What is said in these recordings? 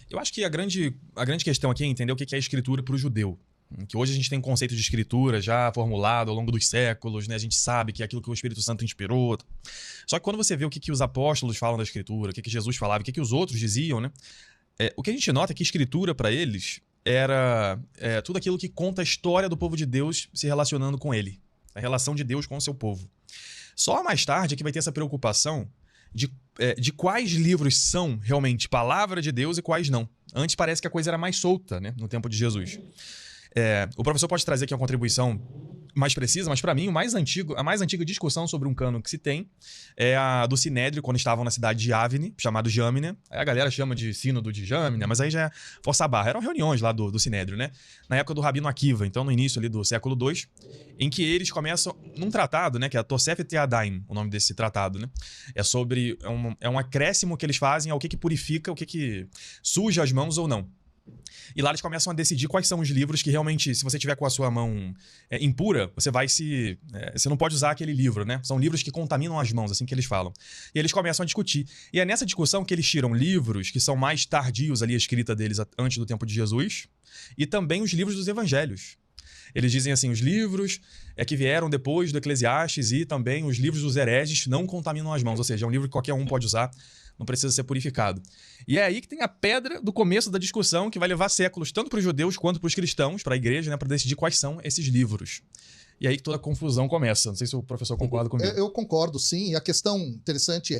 Eu acho que a grande questão aqui é entender o que é a escritura para o judeu. Que hoje a gente tem um conceito de escritura já formulado ao longo dos séculos, né? A gente sabe que é aquilo que o Espírito Santo inspirou. Só que quando você vê o que os apóstolos falam da escritura, o que Jesus falava, o que os outros diziam, né? O que a gente nota é que escritura para eles era tudo aquilo que conta a história do povo de Deus se relacionando com ele. A relação de Deus com o seu povo. Só mais tarde é que vai ter essa preocupação de quais livros são realmente palavra de Deus e quais não. Antes parece que a coisa era mais solta, né, no tempo de Jesus. O professor pode trazer aqui uma contribuição mais precisa, mas para mim a mais antiga discussão sobre um cânon que se tem é a do Sinédrio, quando estavam na cidade de Avne, chamado Jâmina. Aí a galera chama de sínodo de Jâmina, mas aí já é força a barra. Eram reuniões lá do Sinédrio, né? Na época do Rabino Akiva, então no início ali do século II, em que eles começam num tratado, né, que é a Tosefet Yadayim, o nome desse tratado, né? É sobre um acréscimo que eles fazem ao que purifica, o que suja as mãos ou não. E lá eles começam a decidir quais são os livros que realmente, se você tiver com a sua mão impura, você não pode usar aquele livro, né? São livros que contaminam as mãos, assim que eles falam. E eles começam a discutir. E é nessa discussão que eles tiram livros que são mais tardios ali, a escrita deles antes do tempo de Jesus, e também os livros dos evangelhos. Eles dizem assim, os livros que vieram depois do Eclesiastes e também os livros dos hereges não contaminam as mãos, ou seja, é um livro que qualquer um pode usar, não precisa ser purificado. E é aí que tem a pedra do começo da discussão, que vai levar séculos, tanto para os judeus quanto para os cristãos, para a igreja, né, para decidir quais são esses livros. E aí que toda a confusão começa. Não sei se o professor concorda comigo. Eu concordo, sim. E a questão interessante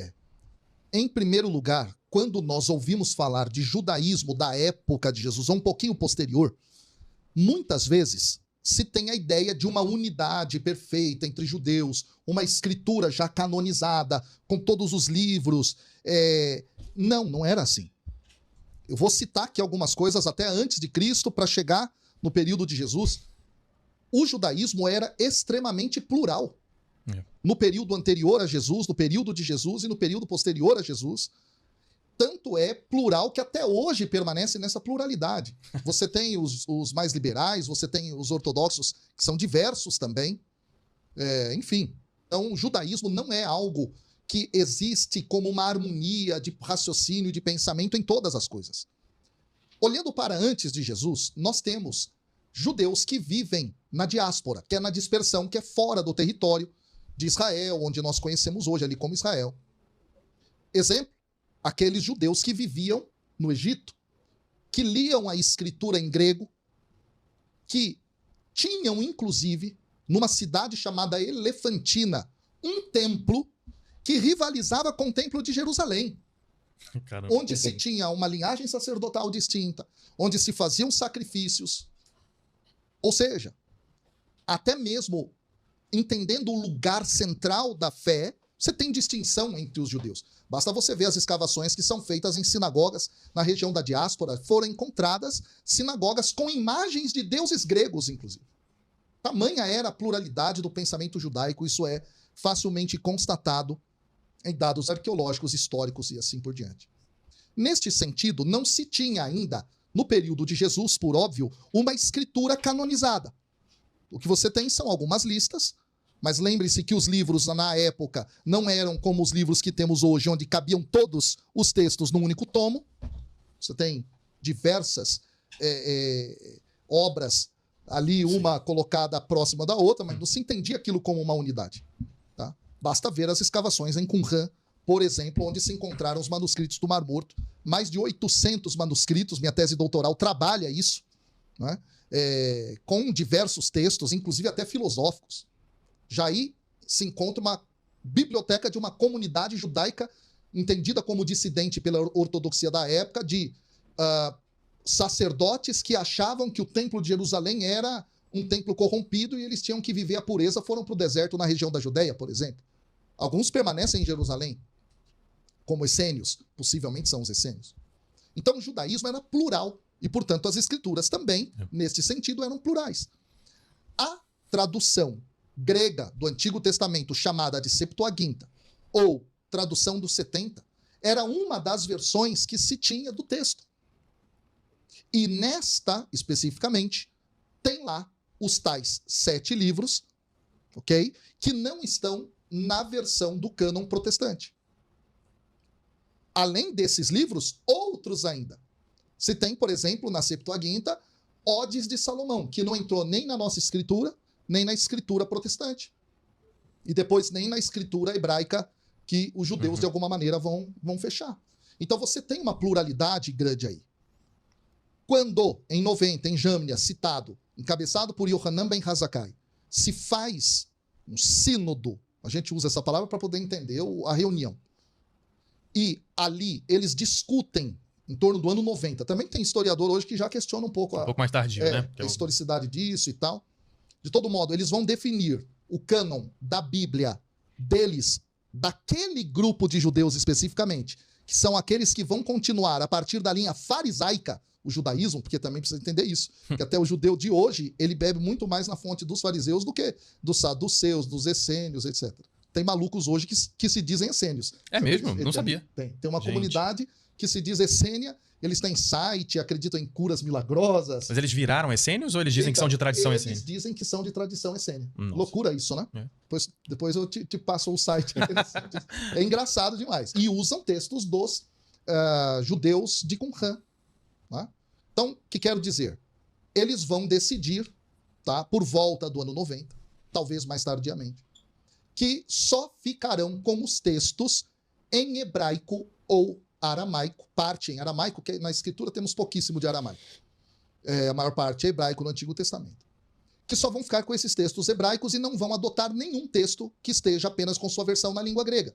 em primeiro lugar, quando nós ouvimos falar de judaísmo da época de Jesus, ou um pouquinho posterior, muitas vezes se tem a ideia de uma unidade perfeita entre judeus, uma escritura já canonizada, com todos os livros. Não era assim. Eu vou citar aqui algumas coisas até antes de Cristo, para chegar no período de Jesus. O judaísmo era extremamente plural. No período anterior a Jesus, no período de Jesus e no período posterior a Jesus. Tanto é plural que até hoje permanece nessa pluralidade. Você tem os mais liberais, você tem os ortodoxos, que são diversos também. Enfim, então o judaísmo não é algo que existe como uma harmonia de raciocínio, de pensamento em todas as coisas. Olhando para antes de Jesus, nós temos judeus que vivem na diáspora, que é na dispersão, que é fora do território de Israel, onde nós conhecemos hoje ali como Israel. Exemplo, aqueles judeus que viviam no Egito, que liam a escritura em grego, que tinham, inclusive, numa cidade chamada Elefantina, um templo que rivalizava com o templo de Jerusalém. Caramba. Onde se tinha uma linhagem sacerdotal distinta, onde se faziam sacrifícios. Ou seja, até mesmo entendendo o lugar central da fé, você tem distinção entre os judeus. Basta você ver as escavações que são feitas em sinagogas na região da diáspora. Foram encontradas sinagogas com imagens de deuses gregos, inclusive. Tamanha era a pluralidade do pensamento judaico, isso é facilmente constatado em dados arqueológicos, históricos e assim por diante. Neste sentido, não se tinha ainda, no período de Jesus, por óbvio, uma escritura canonizada. O que você tem são algumas listas, mas lembre-se que os livros na época não eram como os livros que temos hoje, onde cabiam todos os textos num único tomo. Você tem diversas obras ali, uma colocada próxima da outra, mas não se entendia aquilo como uma unidade. Tá? Basta ver as escavações em Qumran, por exemplo, onde se encontraram os manuscritos do Mar Morto. Mais de 800 manuscritos, minha tese doutoral trabalha isso, né? Com diversos textos, inclusive até filosóficos. Já aí se encontra uma biblioteca de uma comunidade judaica entendida como dissidente pela ortodoxia da época, de sacerdotes que achavam que o templo de Jerusalém era um templo corrompido e eles tinham que viver a pureza, foram para o deserto na região da Judéia, por exemplo. Alguns permanecem em Jerusalém, como essênios, possivelmente são os essênios. Então o judaísmo era plural e, portanto, as escrituras também, neste sentido, eram plurais. A tradução grega do Antigo Testamento, chamada de Septuaginta, ou tradução dos 70, era uma das versões que se tinha do texto. E nesta, especificamente, tem lá os tais 7 livros, ok? Que não estão na versão do cânon protestante. Além desses livros, outros ainda. Você tem, por exemplo, na Septuaginta, Odes de Salomão, que não entrou nem na nossa escritura, nem na escritura protestante. E depois nem na escritura hebraica, que os judeus, de alguma maneira, vão fechar. Então você tem uma pluralidade grande aí. Quando, em 90, em Jâmnia, citado, encabeçado por Yohanan ben Hazakai, se faz um sínodo, a gente usa essa palavra para poder entender a reunião, e ali eles discutem em torno do ano 90. Também tem historiador hoje que já questiona um pouco um pouco mais tardio, né? a historicidade disso e tal. De todo modo, eles vão definir o cânon da Bíblia deles, daquele grupo de judeus especificamente, que são aqueles que vão continuar a partir da linha farisaica, o judaísmo, porque também precisa entender isso, que até o judeu de hoje, ele bebe muito mais na fonte dos fariseus do que dos saduceus, dos essênios, etc. Tem malucos hoje que se dizem essênios. É mesmo? Não sabia. Tem uma comunidade que se diz essênia, eles têm site, acreditam em curas milagrosas. Mas eles viraram essênios ou eles dizem que são de tradição essênia? Eles dizem que são de tradição essênia. Nossa. Loucura isso, né? É. Depois eu te passo o site. É engraçado demais. E usam textos dos judeus de Qumran. Né? Então, o que quero dizer? Eles vão decidir, tá, por volta do ano 90, talvez mais tardiamente, que só ficarão com os textos em hebraico ou aramaico, parte em aramaico, que na escritura temos pouquíssimo de aramaico. A maior parte é hebraico no Antigo Testamento. Que só vão ficar com esses textos hebraicos e não vão adotar nenhum texto que esteja apenas com sua versão na língua grega.